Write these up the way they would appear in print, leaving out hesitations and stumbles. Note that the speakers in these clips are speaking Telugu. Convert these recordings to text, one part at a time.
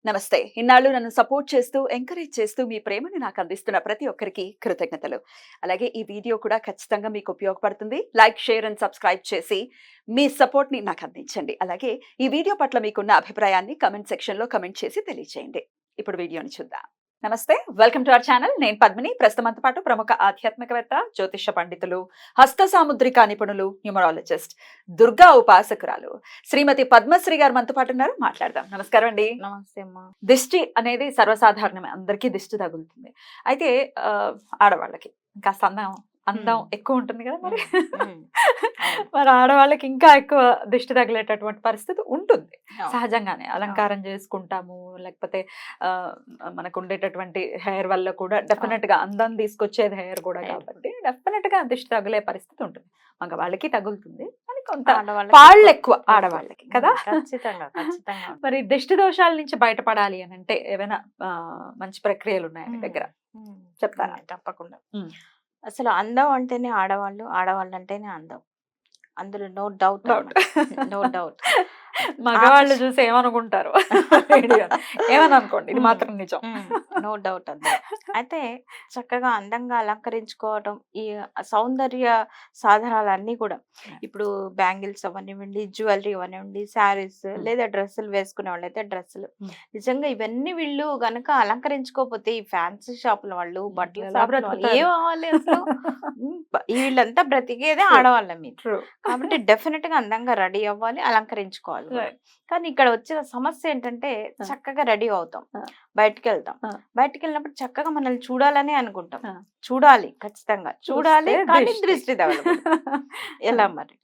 నమస్తే. ఇన్నాళ్ళు నన్ను సపోర్ట్ చేస్తూ, ఎంకరేజ్ చేస్తూ మీ ప్రేమని నాకు అందిస్తున్న ప్రతి ఒక్కరికి కృతజ్ఞతలు. అలాగే ఈ వీడియో కూడా ఖచ్చితంగా మీకు ఉపయోగపడుతుంది. లైక్, షేర్ అండ్ సబ్స్క్రైబ్ చేసి మీ సపోర్ట్‌ని నాకు అందించండి. అలాగే ఈ వీడియో పట్ల మీకున్న అభిప్రాయాన్ని కామెంట్ సెక్షన్‌లో కామెంట్ చేసి తెలియజేయండి. ఇప్పుడు వీడియోని చూద్దాం. నమస్తే. Welcome to our channel. నేను పద్మిని. ప్రస్తుతం మనతో పాటు ప్రముఖ ఆధ్యాత్మికవేత్త, జ్యోతిష పండితులు, హస్త సాముద్రిక నిపుణులు, న్యూమరాలజిస్ట్, దుర్గా ఉపాసకురాలు శ్రీమతి పద్మశ్రీ గారు మనతో పాటు ఉన్నారు. మాట్లాడదాం. నమస్కారం అండి. నమస్తే అమ్మా. దిష్టి అనేది సర్వసాధారణమే. అందరికీ దిష్టి తగులుతుంది. అయితే ఆడవాళ్ళకి కాస్త అందం ఎక్కువ ఉంటుంది కదా మరి. మరి ఆడవాళ్ళకి ఇంకా ఎక్కువ దిష్టి తగిలేటటువంటి పరిస్థితి ఉంటుంది సహజంగానే. అలంకారం చేసుకుంటాము, లేకపోతే మనకు ఉండేటటువంటి హెయిర్ వల్ల కూడా డెఫినెట్ గా అందం తీసుకొచ్చేది హెయిర్ కూడా, కాబట్టి డెఫినెట్ గా దిష్టి తగిలే పరిస్థితి ఉంటుంది. మగవాళ్ళకి తగులుతుంది, అని కొంత వాళ్ళు ఎక్కువ ఆడవాళ్ళకి కదా. మరి దిష్టి దోషాల నుంచి బయటపడాలి అని అంటే ఏమైనా మంచి ప్రక్రియలు ఉన్నాయా మీ దగ్గర? చెప్తారా? తప్పకుండా. అసలు అందం అంటేనే ఆడవాళ్ళు, ఆడవాళ్ళు అంటేనే అందం. అందులో నో డౌట్. No doubt. మగవాళ్ళు చూసి ఏమనుకుంటారు ఏమని అనుకోండి, ఇది మాత్రం నిజం. No doubt. అందులో అయితే చక్కగా అందంగా అలంకరించుకోవటం, ఈ సౌందర్య సాధనాలన్నీ కూడా ఇప్పుడు బ్యాంగిల్స్ అవనివ్వండి, జ్యువెలరీ అవనివ్వండి, శారీస్ లేదా డ్రెస్సులు వేసుకునే వాళ్ళు అయితే డ్రెస్సులు, నిజంగా ఇవన్నీ వీళ్ళు గనక అలంకరించుకోకపోతే ఈ ఫ్యాన్సీ షాపుల వాళ్ళు, బట్టల షాపుల వాళ్ళు ఏం అవ్వాలి అసలు? వీళ్ళంతా బ్రతికేదే ఆడవాళ్ళ మీరు, కాబట్టి డెఫినెట్ గా అందంగా రెడీ అవ్వాలి, అలంకరించుకోవాలి. కానీ ఇక్కడ వచ్చిన సమస్య ఏంటంటే చక్కగా రెడీ అవుతాం, బయటికి వెళ్తాం, బయటికి వెళ్ళినప్పుడు చక్కగా మనల్ని చూడాలని అనుకుంటాం. చూడాలి, ఖచ్చితంగా చూడాలి, కానీ దృష్టి తగలకూడదు. ఎలా మరి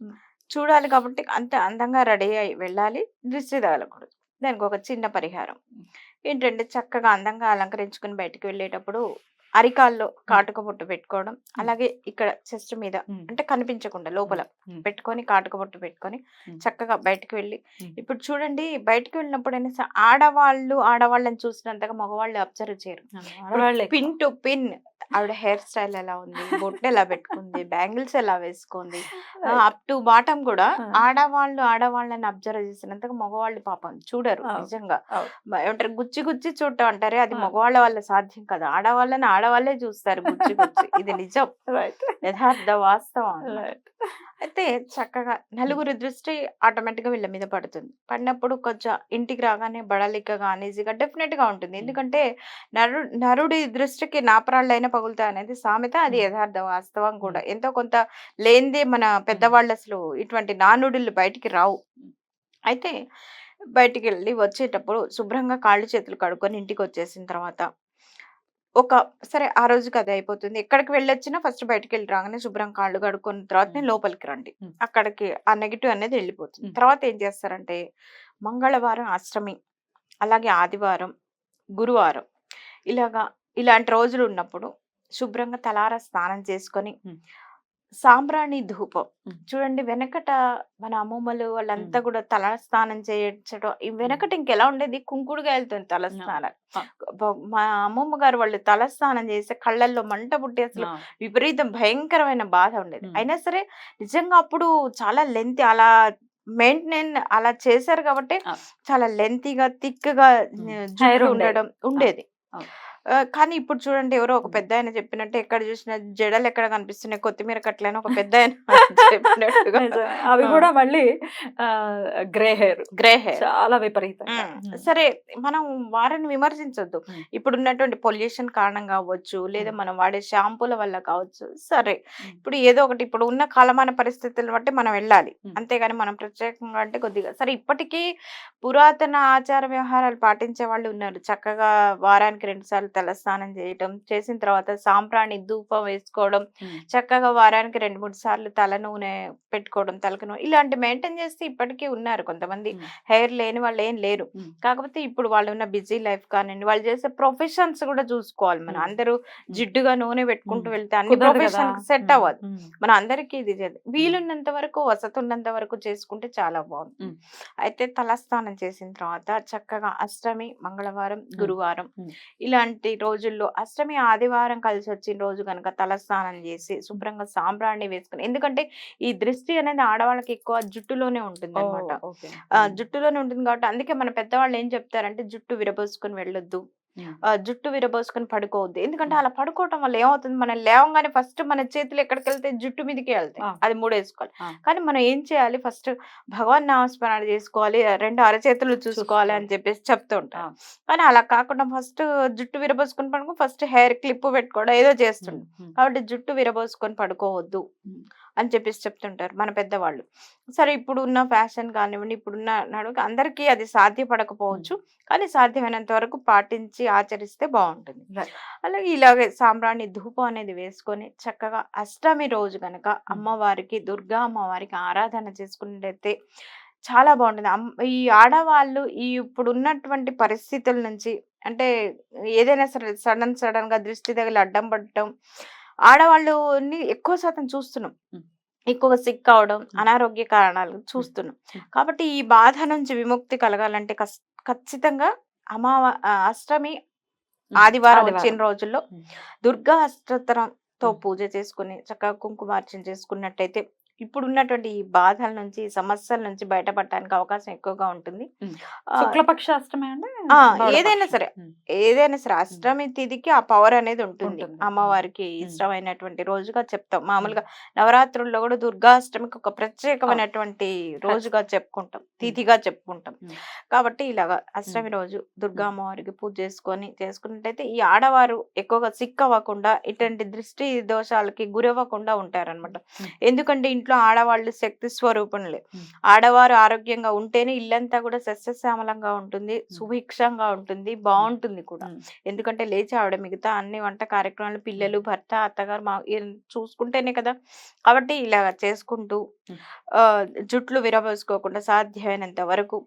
చూడాలి కాబట్టి అంత అందంగా రెడీ అయి వెళ్ళాలి, దృష్టి తగలకూడదు. దానికి ఒక చిన్న పరిహారం ఏంటంటే, చక్కగా అందంగా అలంకరించుకుని బయటికి వెళ్ళేటప్పుడు అరికాల్లో కాటుక బొట్టు పెట్టుకోవడం, అలాగే ఇక్కడ చెస్ట్ మీద అంటే కనిపించకుండా లోపల పెట్టుకొని కాటుక బొట్టు పెట్టుకొని చక్కగా బయటకు వెళ్ళి, ఇప్పుడు చూడండి బయటకు వెళ్ళినప్పుడు ఆడవాళ్ళని చూసినంతగా మగవాళ్ళు అబ్జర్వ్ చేయరు. పిన్ టు పిన్ ఆవిడ హెయిర్ స్టైల్ ఎలా ఉంది, బొట్టు ఎలా పెట్టుకుంది, బ్యాంగిల్స్ ఎలా వేసుకుంది, అప్ టు బాటం కూడా ఆడవాళ్ళని అబ్జర్వ్ చేసినంతగా మగవాళ్ళు పాపం చూడరు. నిజంగా ఏమంటారు, గుచ్చి గుచ్చి చూడటం అంటారే, అది మగవాళ్ళ వల్ల సాధ్యం కదా. ఆడవాళ్ళే చూస్తారు గుచ్చి గుచ్చి. ఇది నిజం, యథార్థ వాస్తవం. అయితే చక్కగా నలుగురి దృష్టి ఆటోమేటిక్ గా వీళ్ళ మీద పడుతుంది. పడినప్పుడు కొంచెం ఇంటికి రాగానే బడలికగా అనీజీగా డెఫినెట్ గా ఉంటుంది. ఎందుకంటే నరుడి దృష్టికి నాపరాళ్ళైనా పగులుతాయి అనేది సామెత, అది యథార్థ వాస్తవం కూడా. ఎంతో కొంత లేనిదే మన పెద్దవాళ్ళు అసలు ఇటువంటి నానుడులు బయటికి రావు. అయితే బయటికి వెళ్ళి వచ్చేటప్పుడు శుభ్రంగా కాళ్ళు చేతులు కడుక్కొని ఇంటికి వచ్చేసిన తర్వాత సరే ఆ రోజుకి అది అయిపోతుంది. ఎక్కడికి వెళ్ళొచ్చినా ఫస్ట్ బయటికి వెళ్ళి రాగానే శుభ్రం కాళ్ళు కడుక్కున్న తర్వాతనే లోపలికి రండి. అక్కడికి ఆ నెగిటివ్ అనేది వెళ్ళిపోతుంది. తర్వాత ఏం చేస్తారంటే, మంగళవారం అష్టమి, అలాగే ఆదివారం, గురువారం ఇలాంటి రోజులు ఉన్నప్పుడు శుభ్రంగా తలారా స్నానం చేసుకొని సాంబ్రాణి ధూపం, చూడండి వెనకట మన అమ్మమ్మలు వాళ్ళంతా కూడా తల స్నానం చేయించడం, వెనకట ఇంకెలా ఉండేది, కుంకుడుగాయలతో తల స్నానాలు. మా అమ్మమ్మ గారు వాళ్ళు తల స్నానం చేస్తే కళ్ళల్లో మంట పుట్టి అసలు విపరీతం భయంకరమైన బాధ ఉండేది. అయినా సరే నిజంగా అప్పుడు చాలా లెంత్ అలా మెయింటైన్ అలా చేశారు కాబట్టి చాలా లెంతీగా థిక్గా జుట్టు ఉండేది. కానీ ఇప్పుడు చూడండి, ఎవరో ఒక పెద్ద ఆయన చెప్పినట్టు ఎక్కడ చూసినా జడలు ఎక్కడ కనిపిస్తున్నాయి, కొత్తిమీర కట్లైనా ఒక పెద్ద ఆయన చెప్పినట్టుగా అవి కూడా మళ్ళీ గ్రే హెయిర్ చాలా విపరీతం. సరే, మనం వారిని విమర్శించొద్దు. ఇప్పుడు ఉన్నటువంటి పొల్యూషన్ కారణం కావచ్చు, లేదా మనం వాడే షాంపూల వల్ల కావచ్చు. సరే, ఇప్పుడు ఏదో ఒకటి, ఇప్పుడు ఉన్న కాలమాన పరిస్థితులను బట్టి మనం వెళ్ళాలి, అంతేగాని మనం ప్రత్యేకంగా అంటే కొద్దిగా సరే. ఇప్పటికీ పురాతన ఆచార వ్యవహారాలు పాటించే వాళ్ళు ఉన్నారు. చక్కగా వారానికి 2 సార్లు తలస్నానం చేయటం, చేసిన తర్వాత సాంబ్రాణి ధూపం వేసుకోవడం, చక్కగా వారానికి 2-3 సార్లు తల నూనె పెట్టుకోవడం, తలకు నూనె, ఇలాంటి మెయింటైన్ చేస్తే ఇప్పటికీ ఉన్నారు కొంతమంది. హెయిర్ లేని వాళ్ళు ఏం లేరు. కాకపోతే ఇప్పుడు వాళ్ళు ఉన్న బిజీ లైఫ్ కానివ్వండి, వాళ్ళు చేసే ప్రొఫెషన్స్ కూడా చూసుకోవాలి. మనం అందరూ జిడ్డుగా నూనె పెట్టుకుంటూ వెళ్తే అన్ని ప్రొఫెషన్ సెట్ అవ్వదు. మన అందరికీ ఇది వీలున్నంత వరకు, వసతి ఉన్నంత వరకు చేసుకుంటే చాలా బాగుంది. అయితే తలస్నానం చేసిన తర్వాత చక్కగా అష్టమి, మంగళవారం, గురువారం ఇలాంటి ఉన్నటువంటి రోజుల్లో అష్టమి ఆదివారం కలిసి వచ్చిన రోజు కనుక తలస్నానం చేసి శుభ్రంగా సాంబ్రాణి వేసుకుని, ఎందుకంటే ఈ దృష్టి అనేది ఆడవాళ్ళకి ఎక్కువ జుట్టులోనే ఉంటుంది అనమాట. ఓకే. జుట్టులోనే ఉంటుంది కాబట్టి అందుకే మన పెద్దవాళ్ళు ఏం చెప్తారంటే జుట్టు విరబోసుకొని వెళ్ళొద్దు, జుట్టు విరబోసుకొని పడుకోవద్దు. ఎందుకంటే అలా పడుకోవటం వల్ల ఏమవుతుంది, మనం లేవగానే ఫస్ట్ మన చేతులు ఎక్కడికి వెళ్తే జుట్టు మీదకి వెళ్తాయి, అది మూడేసుకోవాలి. కానీ మనం ఏం చేయాలి, ఫస్ట్ భగవాన్ నామస్మరణ చేసుకోవాలి, 2 అరచేతులు చూసుకోవాలి అని చెప్పేసి చెప్తూ ఉంటాం. కానీ అలా కాకుండా ఫస్ట్ జుట్టు విరబోసుకొని పడుకో, ఫస్ట్ హెయిర్ క్లిప్ పెట్టుకోవడం ఏదో చేస్తుంటాం. కాబట్టి జుట్టు విరబోసుకొని పడుకోవద్దు అని చెప్పేసి చెప్తుంటారు మన పెద్దవాళ్ళు. సరే, ఇప్పుడున్న ఫ్యాషన్ కానివ్వండి, ఇప్పుడున్న నడుగు అందరికీ అది సాధ్యపడకపోవచ్చు, కానీ సాధ్యమైనంత వరకు పాటించి ఆచరిస్తే బాగుంటుంది. అలాగే ఇలాగే సాంబ్రాణి ధూపం అనేది వేసుకొని చక్కగా అష్టమి రోజు గనక అమ్మవారికి, దుర్గా అమ్మవారికి ఆరాధన చేసుకున్నట్టయితే చాలా బాగుంటుంది. ఈ ఆడవాళ్ళు ఈ ఇప్పుడు ఉన్నటువంటి పరిస్థితుల నుంచి, అంటే ఏదైనా సరే సడన్ గా దృష్టి తగిలి అడ్డం పడటం, ఆడవాళ్ళని ఎక్కువ శాతం చూస్తున్నాం, ఎక్కువగా సిక్ అవడం, అనారోగ్య కారణాలు చూస్తున్నాం. కాబట్టి ఈ బాధ నుంచి విముక్తి కలగాలంటే ఖచ్చితంగా అష్టమి ఆదివారం వచ్చిన రోజుల్లో దుర్గా అష్టోత్తరంతో పూజ చేసుకుని చక్కగా కుంకుమార్చన చేసుకున్నట్టయితే ఇప్పుడు ఉన్నటువంటి ఈ బాధల నుంచి, సమస్యల నుంచి బయటపడటానికి అవకాశం ఎక్కువగా ఉంటుంది. శుక్లపక్ష అష్టమి అంటే ఏదైనా సరే అష్టమి తిథికి ఆ పవర్ అనేది ఉంటుంది. అమ్మవారికి ఇష్టమైనటువంటి రోజుగా చెప్తాం. మామూలుగా నవరాత్రుల్లో కూడా దుర్గాష్టమికి ఒక ప్రత్యేకమైనటువంటి రోజుగా చెప్పుకుంటాం, తిథిగా చెప్పుకుంటాం. కాబట్టి ఇలాగా అష్టమి రోజు దుర్గా అమ్మవారికి పూజ చేసుకున్నట్టయితే ఈ ఆడవారు ఎక్కువగా సిక్ అవ్వకుండా, ఇటువంటి దృష్టి దోషాలకి గురవ్వకుండా ఉంటారనమాట. ఎందుకంటే ఇంట్లో ఆడవాళ్ళు శక్తి స్వరూపంలే. ఆడవారు ఆరోగ్యంగా ఉంటేనే ఇల్లంతా కూడా సస్యశ్యామలంగా ఉంటుంది, సుభిక్షంగా ఉంటుంది, బాగుంటుంది కూడా. ఎందుకంటే లేచి ఆవిడ మిగతా అన్ని వంట కార్యక్రమాలు, పిల్లలు, భర్త, అత్తగారు చూసుకుంటేనే కదా. కాబట్టి ఇలా చేసుకుంటూ జుట్లు విరబోసుకోకుండా సాధ్యమైనంత వరకు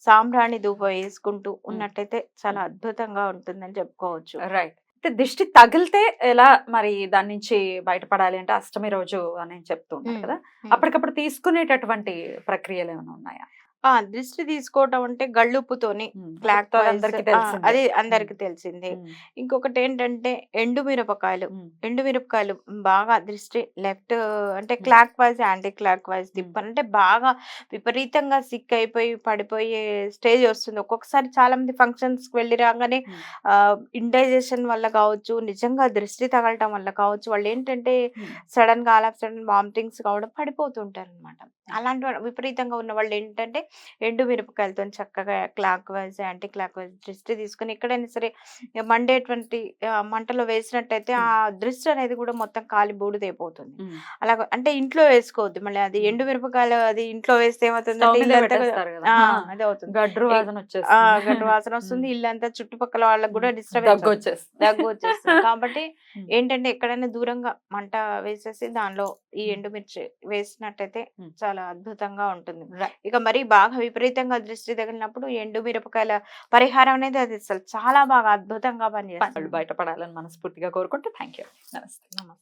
సాంబ్రాణి ధూపం వేసుకుంటూ ఉన్నట్టయితే చాలా అద్భుతంగా ఉంటుందని చెప్పుకోవచ్చు. రైట్. అయితే దిష్టి తగిలితే ఎలా మరి దాని నుంచి బయటపడాలి అంటే అష్టమి రోజు అని చెప్తూ ఉంటారు కదా, అప్పటికప్పుడు తీసుకునేటటువంటి ప్రక్రియలు ఏమైనా ఉన్నాయా? దృష్టి తీసుకోవటం అంటే గళ్ళుప్పుతోని క్లాక్ అది అందరికి తెలిసిందే. ఇంకొకటి ఏంటంటే ఎండుమిరపకాయలు బాగా దృష్టి లెఫ్ట్ అంటే clockwise, anticlockwise తిప్పాలంటే బాగా విపరీతంగా సిక్ అయిపోయి పడిపోయే స్టేజ్ వస్తుంది. ఒక్కొక్కసారి చాలా మంది ఫంక్షన్స్ కి వెళ్ళి రాగానే ఇండైజెషన్ వల్ల కావచ్చు, నిజంగా దృష్టి తగలటం వల్ల కావచ్చు, వాళ్ళు ఏంటంటే సడన్ గా వామిటింగ్స్ కావడం, పడిపోతుంటారు అనమాట. అలాంటి విపరీతంగా ఉన్న వాళ్ళు ఏంటంటే ఎండు మిరపకాయలతో చక్కగా clock wise, anti clock wise దృష్టి తీసుకుని ఎక్కడైనా సరే మండేటువంటి మంటలో వేసినట్టయితే ఆ దృష్టి అనేది కూడా మొత్తం కాలి బూడిదైపోతుంది. అలా అంటే ఇంట్లో వేసుకోవద్దు. మళ్ళీ అది ఎండు మిరపకాయలు అది ఇంట్లో వేస్తే ఏమవుతుంది, అదే అవుతుంది, గడ్డు వాసన వస్తుంది, ఇల్లంతా చుట్టుపక్కల వాళ్ళకి కూడా డిస్టర్బెన్స్, దగ్గు వచ్చేస్తుంది. కాబట్టి ఏంటంటే ఎక్కడైనా దూరంగా మంట వేసేసి దానిలో ఈ ఎండుమిర్చి వేసినట్టయితే చాలా అద్భుతంగా ఉంటుంది. ఇక మరి బాగా విపరీతంగా దృష్టి తగిలినప్పుడు ఎండు మిరపకాయల పరిహారం అనేది అది అసలు చాలా బాగా అద్భుతంగా పనిచేస్తుంది. బయటపడాలని మనస్ఫూర్తిగా కోరుకుంటూ థ్యాంక్ యూ. నమస్తే.